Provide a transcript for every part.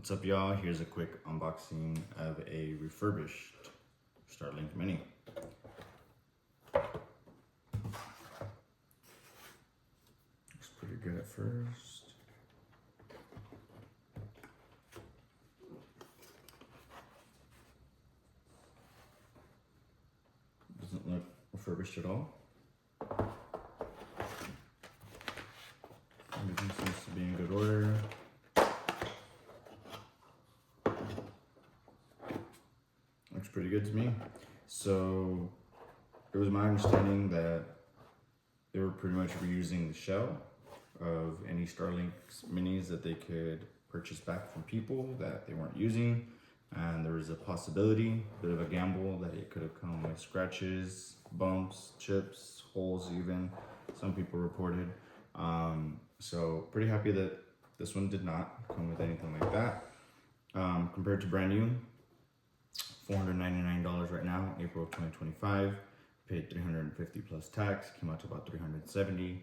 What's up, y'all? Here's a quick unboxing of a refurbished Starlink Mini. Looks pretty good at first. Doesn't look refurbished at all. Everything seems to be in good order. Looks pretty good to me. So it was my understanding that they were pretty much reusing the shell of any Starlink Minis that they could purchase back from people that they weren't using. And there was a possibility, a bit of a gamble, that it could have come with scratches, bumps, chips, holes even, some people reported. So pretty happy that this one did not come with anything like that. Compared to brand new, $499 right now, April of 2025. Paid $350 plus tax, came out to about $370.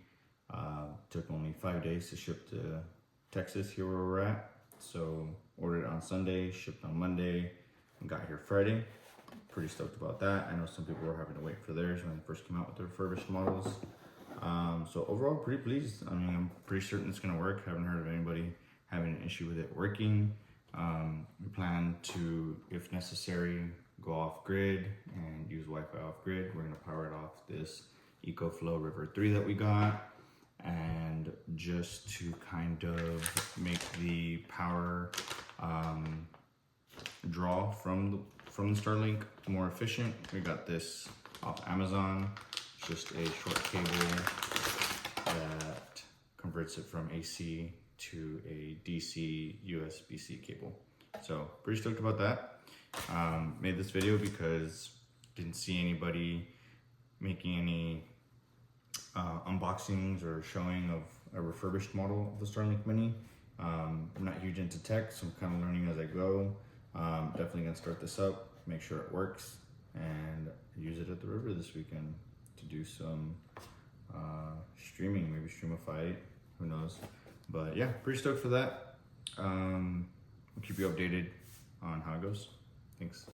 Took only 5 days to ship to Texas, here where we're at. So ordered on Sunday, shipped on Monday, and got here Friday. Pretty stoked about that. I know some people were having to wait for theirs when they first came out with the refurbished models. So overall, pretty pleased. I mean, I'm pretty certain it's gonna work. Haven't heard of anybody having an issue with it working. We plan to, if necessary, go off grid and use Wi-Fi off grid. We're gonna power it off this EcoFlow River 3 that we got. And just to kind of make the power draw from the Starlink more efficient, we got this off Amazon. It's just a short cable that converts it from AC to a DC USB-C cable. So pretty stoked about that. Made this video because didn't see anybody making any unboxings or showing of a refurbished model of the Starlink Mini. I'm not huge into tech, so I'm kind of learning as I go. Definitely gonna start this up, make sure it works, and use it at the river this weekend to do some streaming, maybe streamify it, who knows. But yeah, pretty stoked for that. I'll keep you updated on how it goes. Thanks.